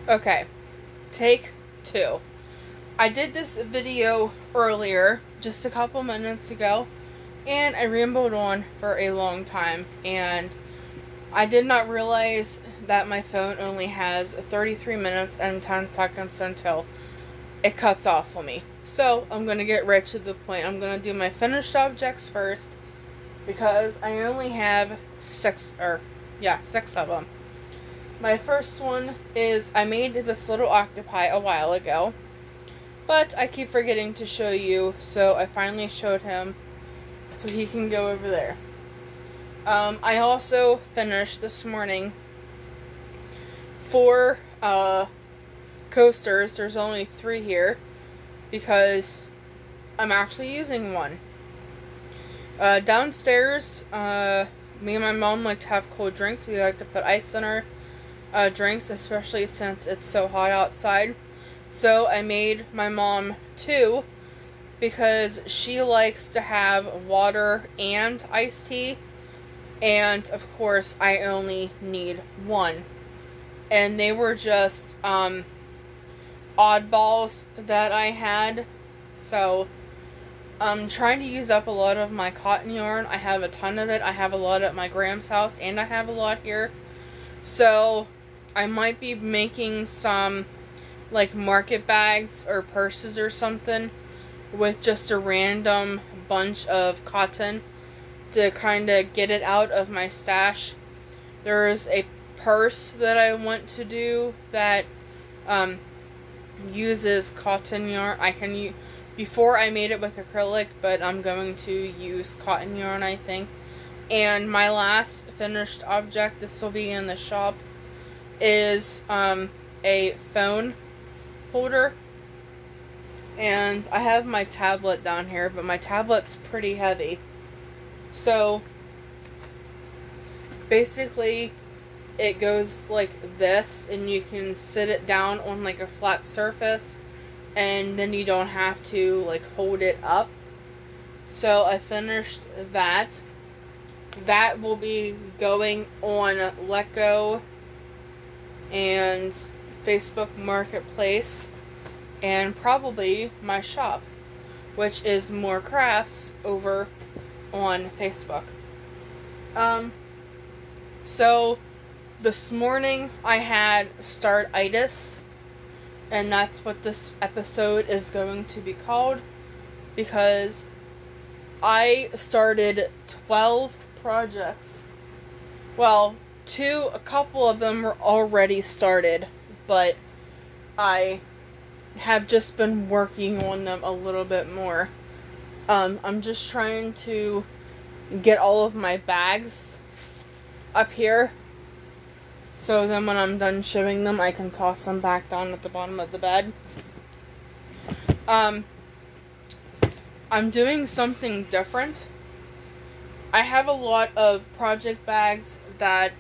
Okay, take two. I did this video earlier, just a couple minutes ago, and I rambled on for a long time, and I did not realize that my phone only has 33 minutes and 10 seconds until it cuts off on me. So, I'm going to get right to the point. I'm going to do my finished objects first, because I only have 6 of them. My first one is, I made this little octopi a while ago, but I keep forgetting to show you, so I finally showed him so he can go over there. I also finished this morning 4 coasters. There's only 3 here because I'm actually using one. Downstairs, me and my mom like to have cold drinks. We like to put ice in our drinks, especially since it's so hot outside. So I made my mom 2 because she likes to have water and iced tea, and of course I only need 1. And they were just oddballs that I had, so I'm trying to use up a lot of my cotton yarn. I have a ton of it. I have a lot at my Gram's house, and I have a lot here. So I might be making some like market bags or purses or something with just a random bunch of cotton to kind of get it out of my stash. There's a purse that I want to do that uses cotton yarn. Before I made it with acrylic, but I'm going to use cotton yarn, I think. And my last finished object, this will be in the shop, is a phone holder. And I have my tablet down here, but my tablet's pretty heavy. So basically it goes like this, and you can sit it down on like a flat surface, and then you don't have to like hold it up. So I finished that. That will be going on Letgo and Facebook Marketplace, and probably my shop, which is More Crafts over on Facebook. So this morning I had startitus, and that's what this episode is going to be called, because I started 12 projects. Well, a couple of them were already started, but I have just been working on them a little bit more. I'm just trying to get all of my bags up here, so then when I'm done showing them, I can toss them back down at the bottom of the bed. I'm doing something different. I have a lot of project bags that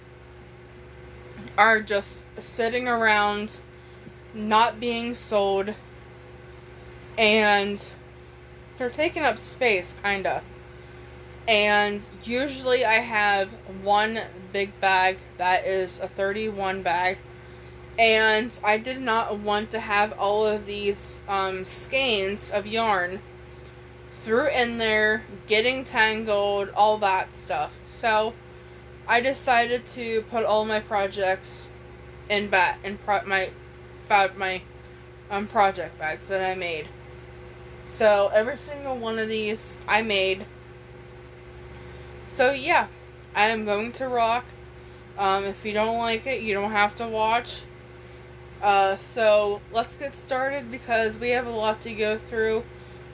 are just sitting around, not being sold, and they're taking up space, kinda. And usually I have one big bag that is a 31 bag, and I did not want to have all of these skeins of yarn through in there, getting tangled, all that stuff. So I decided to put all my projects in my project bags that I made. So every single one of these I made. So yeah, I am going to rock. If you don't like it, you don't have to watch. So let's get started, because we have a lot to go through,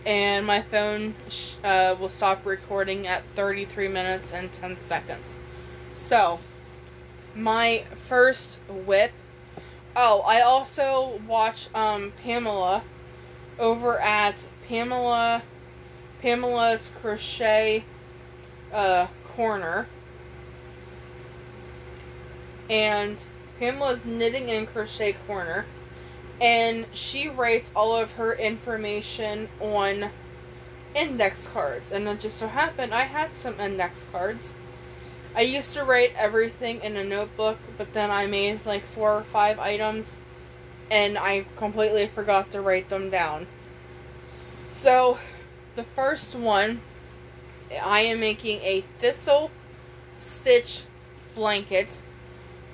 and my phone will stop recording at 33 minutes and 10 seconds. So, my first whip. Oh, I also watch Pamela over at Pamela's Crochet Corner, and Pamela's Knitting and Crochet Corner, and she writes all of her information on index cards, and it just so happened I had some index cards. I used to write everything in a notebook, but then I made like 4 or 5 items and I completely forgot to write them down. So, the first one, I am making a Thistle stitch blanket.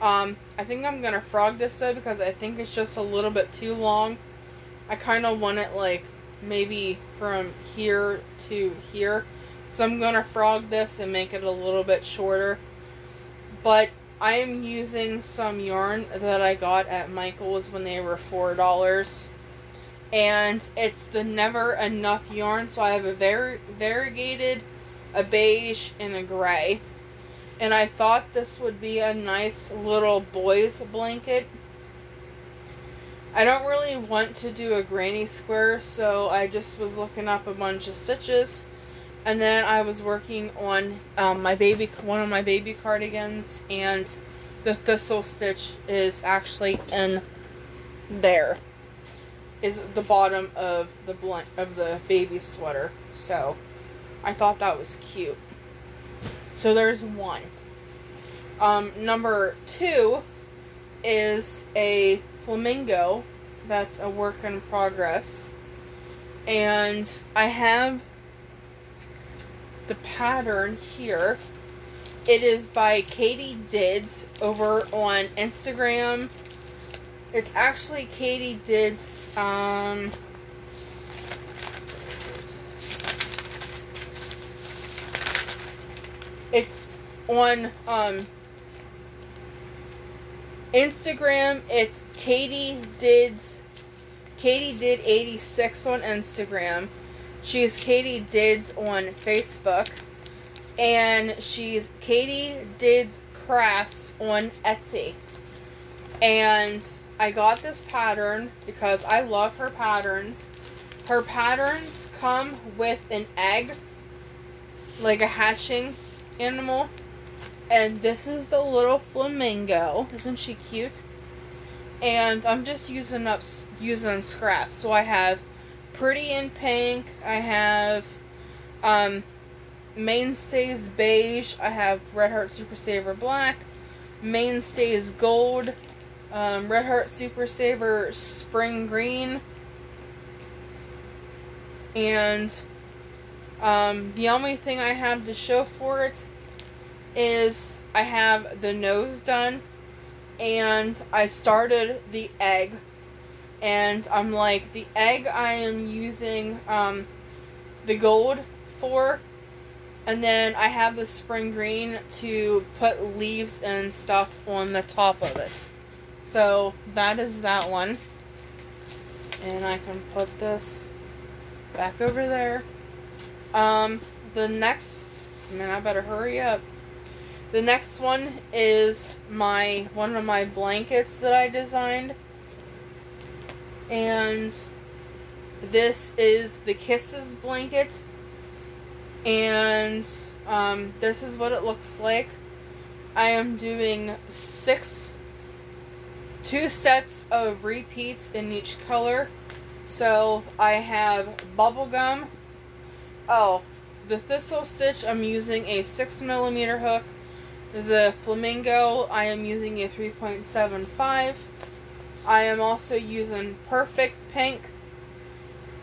I think I'm gonna frog this though, because I think it's just a little bit too long. I kind of want it like maybe from here to here. So I'm gonna frog this and make it a little bit shorter. But I am using some yarn that I got at Michael's when they were $4. And it's the Never Enough yarn. So I have a variegated, a beige, and a gray. And I thought this would be a nice little boy's blanket. I don't really want to do a granny square, so I just was looking up a bunch of stitches. And then I was working on one of my baby cardigans, and the Thistle stitch is actually in there. Is the bottom of the baby sweater. So I thought that was cute. So there's one. Number 2 is a Flamingo. That's a work in progress. And I have the pattern here. It is by Katie Dids over on Instagram. It's actually Katie Dids, it's on, Instagram. It's Katie Did 86 on Instagram. She's Katie Dids on Facebook. And she's Katie Dids Crafts on Etsy. And I got this pattern because I love her patterns. Her patterns come with an egg, like a hatching animal. And this is the little flamingo. Isn't she cute? And I'm just using scraps. So I have Pretty in Pink. I have Mainstays Beige. I have Red Heart Super Saver Black. Mainstays Gold. Red Heart Super Saver Spring Green. And the only thing I have to show for it is I have the nose done, and I started the egg, and I'm like, the egg I am using the gold for, and then I have the spring green to put leaves and stuff on the top of it. So that is that one, and I can put this back over there. The next, man, I better hurry up. The next one is one of my blankets that I designed. And this is the Kisses blanket. And this is what it looks like. I am doing 2 sets of repeats in each color. So I have bubblegum. Oh, the Thistle stitch, I'm using a 6mm hook. The Flamingo, I am using a 3.75. I am also using Perfect Pink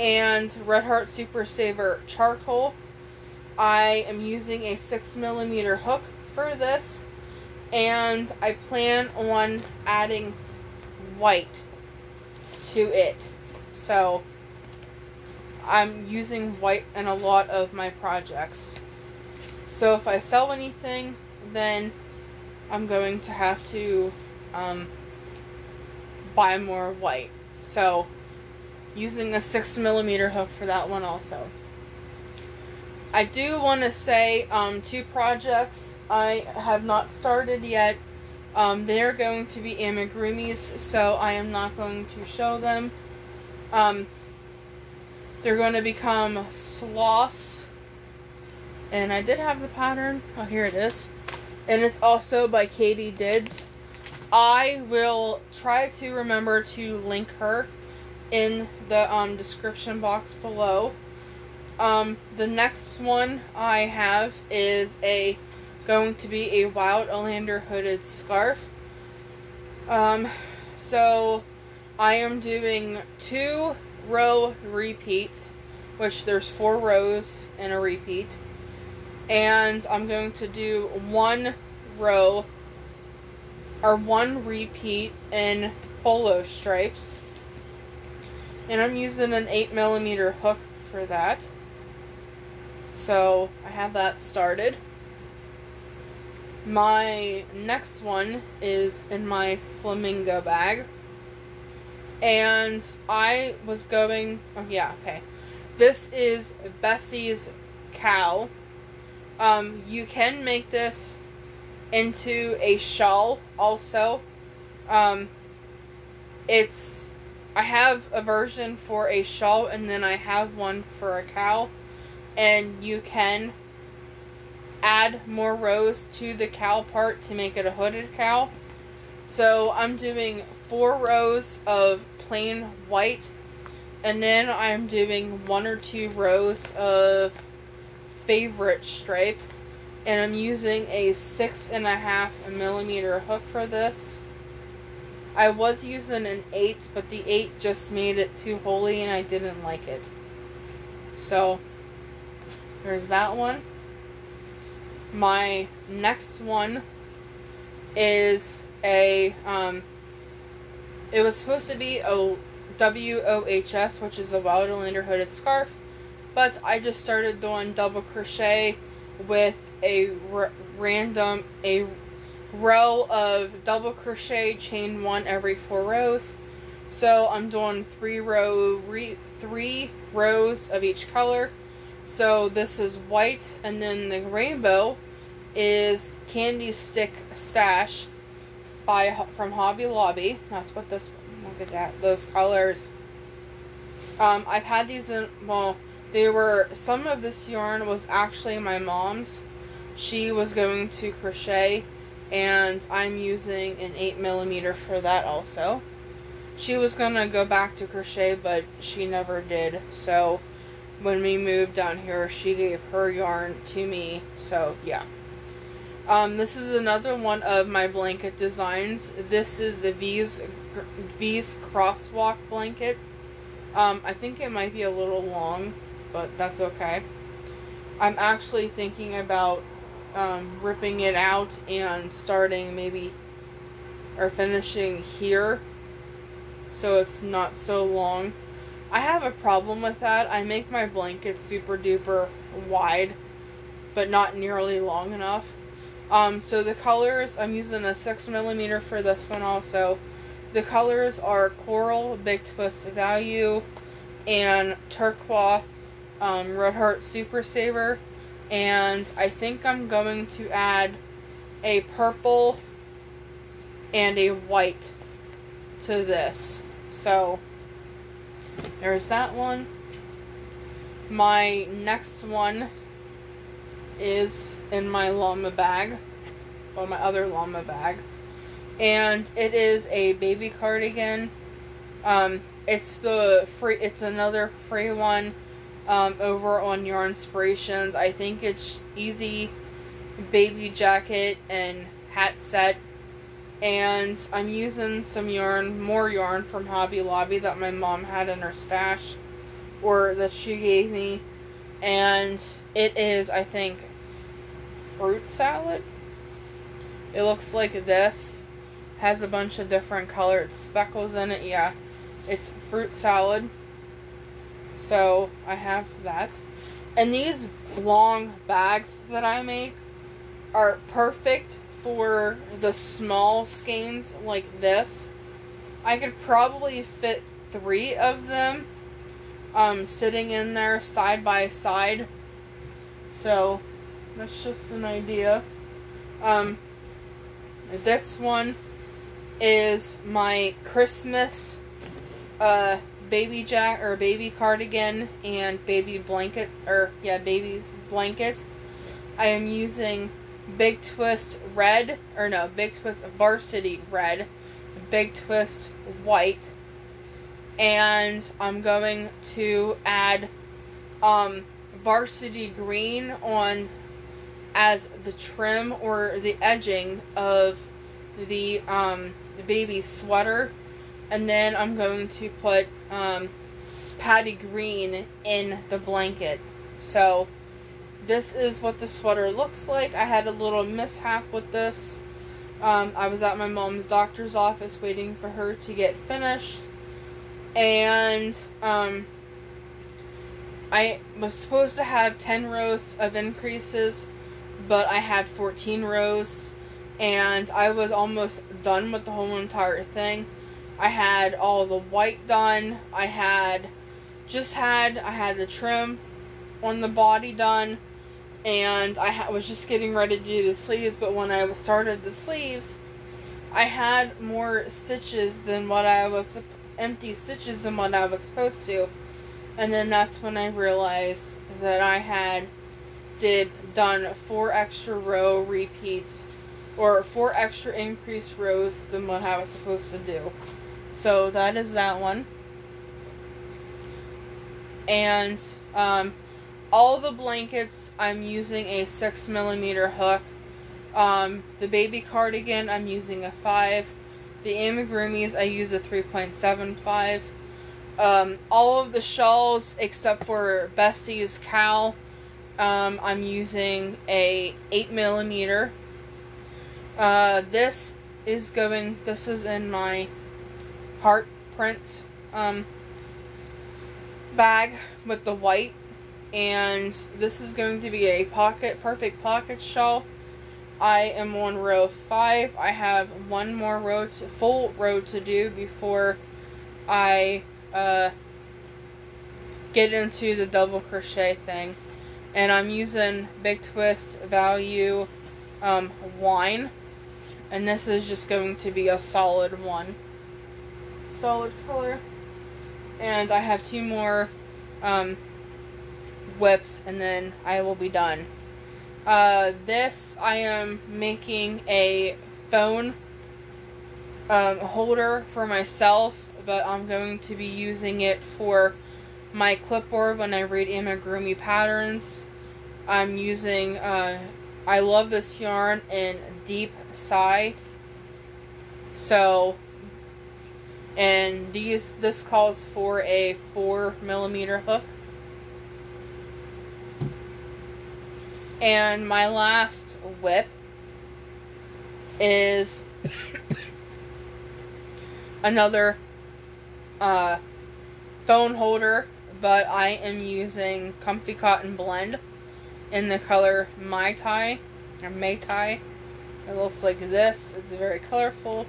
and Red Heart Super Saver Charcoal. I am using a 6mm hook for this, and I plan on adding white to it. So I'm using white in a lot of my projects. So if I sell anything, then I'm going to have to buy more white. So using a 6mm hook for that one also. I do want to say 2 projects I have not started yet. They're going to be amigurumis, so I am not going to show them. They're going to become sloths. And I did have the pattern. Oh, here it is. And it's also by Katie Dids. I will try to remember to link her in the description box below. The next one I have is going to be a Wild Olander hooded scarf. So I am doing 2-row repeats, which there's 4 rows in a repeat. And I'm going to do 1 row or 1 repeat in polo stripes. And I'm using an 8mm hook for that. So I have that started. My next one is in my Flamingo bag. And I was going, oh yeah, okay. This is Bessie's cowl. You can make this into a shawl also. I have a version for a shawl and then I have one for a cowl. And you can add more rows to the cowl part to make it a hooded cowl. So I'm doing 4 rows of plain white, and then I'm doing 1 or 2 rows of favorite stripe, and I'm using a 6.5mm hook for this. I was using an 8, but the 8 just made it too holy and I didn't like it. So there's that one. My next one is a, it was supposed to be a WOHS, which is a Wild Olander hooded scarf, but I just started doing double crochet with a row of double crochet, chain 1 every 4 rows. So I'm doing 3 rows of each color. So this is white, and then the rainbow is Candy Stick Stash from Hobby Lobby. That's what this, look at that, those colors. I've had these in, well, some of this yarn was actually my mom's. She was going to crochet, and I'm using an 8mm for that also. She was gonna go back to crochet, but she never did, so when we moved down here, she gave her yarn to me, so yeah. This is another one of my blanket designs. This is the V's crosswalk blanket. I think it might be a little long, but that's okay. I'm actually thinking about ripping it out and starting maybe, or finishing here, so it's not so long. I have a problem with that. I make my blanket super duper wide, but not nearly long enough. So the colors, I'm using a 6mm for this one also. The colors are Coral, Big Twist Value, and Turquoise, Red Heart Super Saver. And I think I'm going to add a purple and a white to this. So there's that one. My next one is in my llama bag, or my other llama bag, and it is a baby cardigan. It's another free one over on Yarn Inspirations. I think it's easy baby jacket and hat set. And I'm using some more yarn from Hobby Lobby that my mom had in her stash, or that she gave me. And it is, I think, fruit salad. It looks like this. Has a bunch of different colored speckles in it. Yeah, it's fruit salad. So I have that. And these long bags that I make are perfect for the small skeins like this. I could probably fit 3 of them sitting in there side by side. So that's just an idea. This one is my Christmas baby baby cardigan and baby blanket, baby's blanket. I am using Big Twist red, Big Twist varsity red, Big Twist white, and I'm going to add varsity green on as the trim or the edging of the baby sweater, And then I'm going to put Patty Green in the blanket. So this is what the sweater looks like. I had a little mishap with this. I was at my mom's doctor's office waiting for her to get finished. And I was supposed to have 10 rows of increases, but I had 14 rows. And I was almost done with the whole entire thing. I had all the white done. I had the trim on the body done. And I was just getting ready to do the sleeves, but when I started the sleeves, I had more stitches than what I was, empty stitches than what I was supposed to. And then that's when I realized that I had done 4 extra row repeats, or 4 extra increased rows than what I was supposed to do. So that is that one. And all the blankets, I'm using a 6mm hook. The baby cardigan, I'm using a 5. The amigurumis, I use a 3.75. All of the shawls, except for Bessie's cowl, I'm using a 8mm. This is in my heart prints bag with the white. And this is going to be a perfect pocket shawl. I am on row 5. I have one more full row to do before I get into the double crochet thing. And I'm using Big Twist Value Wine. And this is just going to be a solid color. And I have 2 more whips, and then I will be done. This, I am making a phone holder for myself, but I'm going to be using it for my clipboard when I read amigurumi patterns. I'm using, I love this yarn in Deep Sigh. So, and this calls for a 4mm hook. And my last whip is another phone holder, but I am using Comfy Cotton Blend in the color Mai Tai, or Mai Tai. It looks like this. It's very colorful.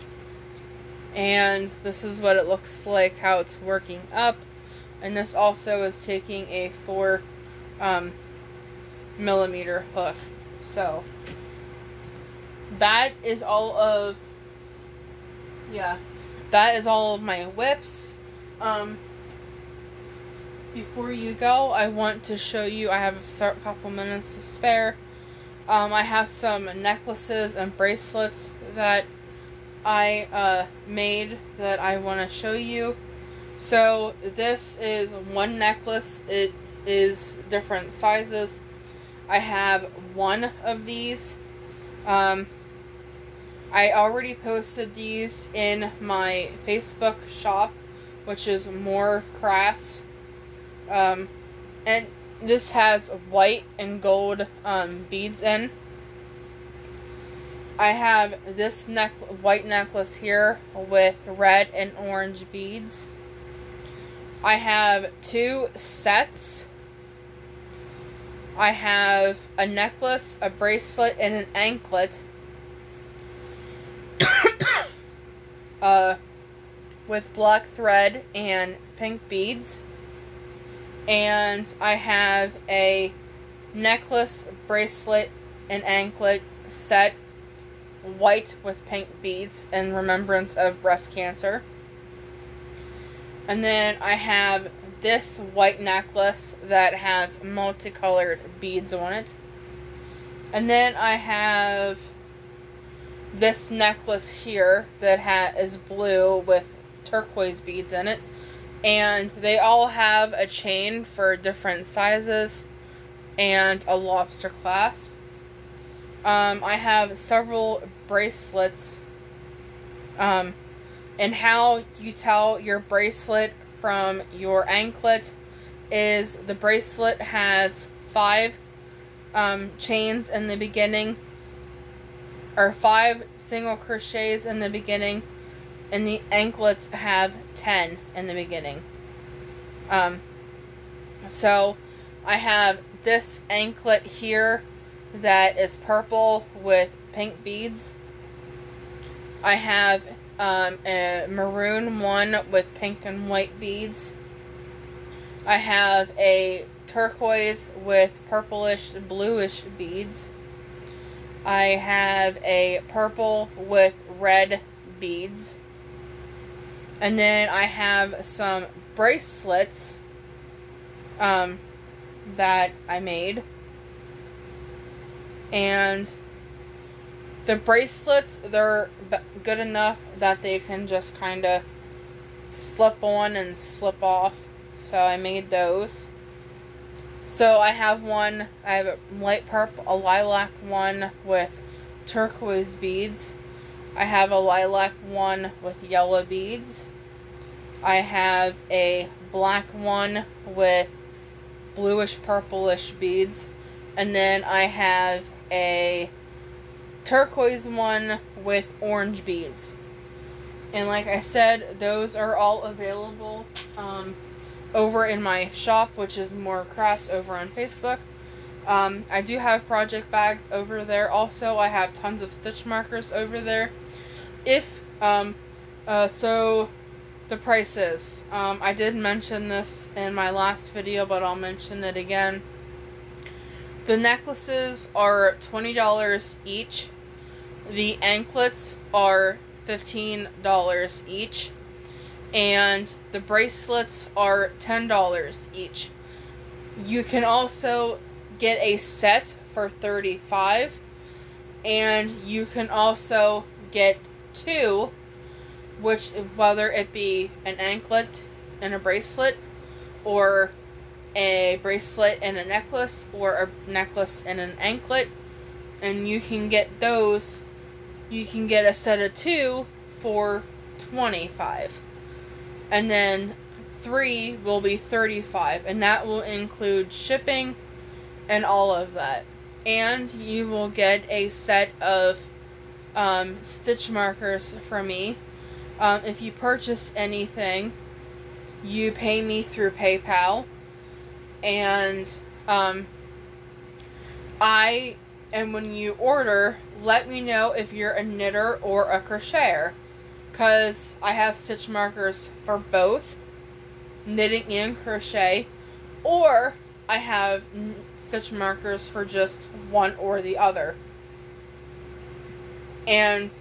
And this is what it looks like, how it's working up. And this also is taking a 4mm hook. So that is all of my whips. Before you go, I want to show you, I have a couple minutes to spare. I have some necklaces and bracelets that I made that I want to show you. So this is one necklace. It is different sizes. I have one of these. I already posted these in my Facebook shop, which is More Crafts. And this has white and gold beads in. I have this white necklace here with red and orange beads. I have 2 sets. I have a necklace, a bracelet, and an anklet. With black thread and pink beads. And I have a necklace, bracelet, and anklet set, white with pink beads in remembrance of breast cancer. And then I have this white necklace that has multicolored beads on it. And then I have this necklace here that is blue with turquoise beads in it. And they all have a chain for different sizes and a lobster clasp. I have several bracelets And how you tell your bracelet from your anklet is the bracelet has 5 chains in the beginning, or 5 single crochets in the beginning, and the anklets have 10 in the beginning. So I have this anklet here that is purple with pink beads. I have a maroon one with pink and white beads. I have a turquoise with purplish bluish beads. I have a purple with red beads. And then I have some bracelets that I made. And the bracelets, they're good enough that they can just kind of slip on and slip off. So I made those. So I have one, I have a light purple, a lilac one with turquoise beads. I have a lilac one with yellow beads. I have a black one with bluish purplish beads. And then I have a turquoise one with orange beads. And like I said, those are all available over in my shop, which is More Crafts over on Facebook. I do have project bags over there. Also, I have tons of stitch markers over there. So the prices. I did mention this in my last video, but I'll mention it again. The necklaces are $20 each. The anklets are $15 each. And the bracelets are $10 each. You can also get a set for $35. And you can also get 2, which, whether it be an anklet and a bracelet, or a bracelet and a necklace, or a necklace and an anklet, and you can get those. You can get a set of 2 for $25. And then 3 will be $35, and that will include shipping and all of that. And you will get a set of stitch markers from me. If you purchase anything, you pay me through PayPal. And when you order, let me know if you're a knitter or a crocheter, because I have stitch markers for both knitting and crochet, or I have stitch markers for just one or the other. And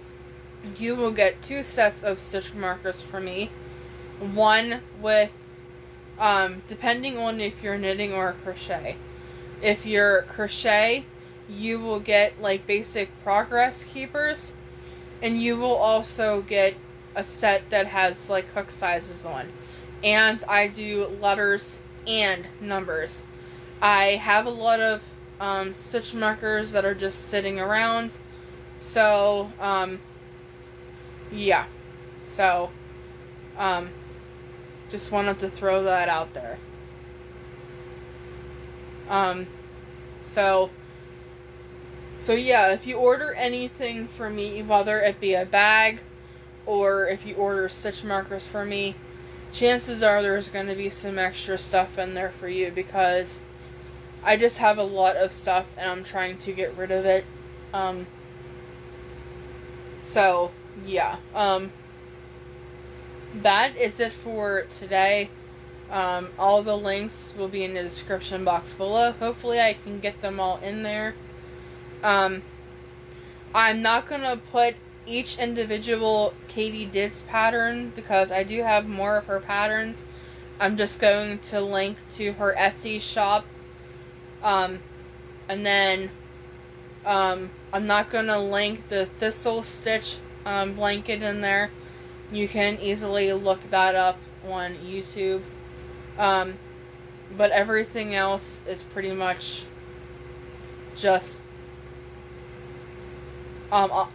you will get 2 sets of stitch markers from me. One with, depending on if you're knitting or crochet. If you're crochet, you will get like basic progress keepers, and you will also get a set that has like hook sizes on. And I do letters and numbers. I have a lot of stitch markers that are just sitting around. So, yeah. So, just wanted to throw that out there. So yeah, if you order anything from me, whether it be a bag or if you order stitch markers for me, chances are there's going to be some extra stuff in there for you, because I just have a lot of stuff and I'm trying to get rid of it. So yeah, that is it for today. All the links will be in the description box below. Hopefully I can get them all in there. I'm not gonna put each individual Katie Dids pattern, because I do have more of her patterns. I'm just going to link to her Etsy shop. And then, I'm not gonna link the Thistle stitch, blanket in there. You can easily look that up on YouTube. But everything else is pretty much just, I'll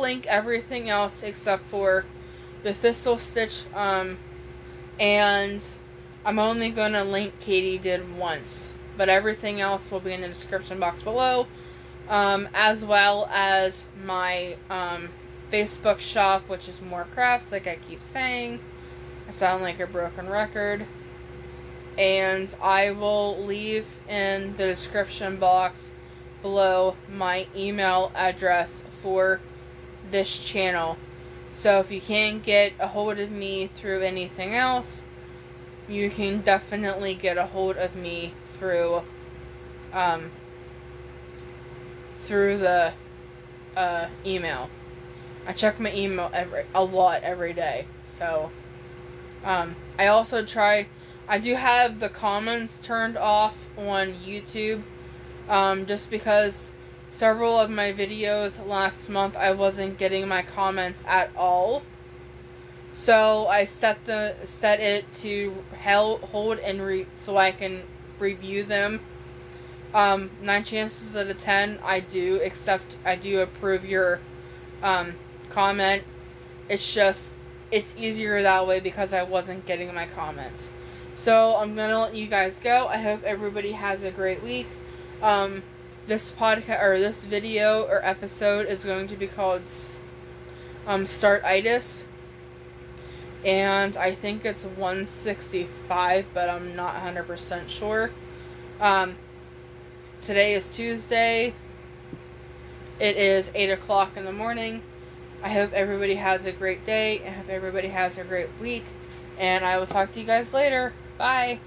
link everything else except for the Thistle stitch, and I'm only going to link Katie did once, but everything else will be in the description box below, as well as my Facebook shop, which is More Crafts, like I keep saying. I sound like a broken record. And I will leave in the description box below my email address for this channel. So if you can't get a hold of me through anything else, you can definitely get a hold of me through the email. I check my email a lot every day. So I also I do have the comments turned off on YouTube, just because several of my videos last month I wasn't getting my comments at all. So I set it to hold and so I can review them. 9 chances out of 10 I do approve your comment. It's just, it's easier that way because I wasn't getting my comments. So I'm gonna let you guys go. I hope everybody has a great week. This podcast or this video or episode is going to be called startitus, and I think it's 165, but I'm not 100% sure. Today is Tuesday. It is 8 o'clock in the morning. I hope everybody has a great day. I hope everybody has a great week. And I will talk to you guys later. Bye.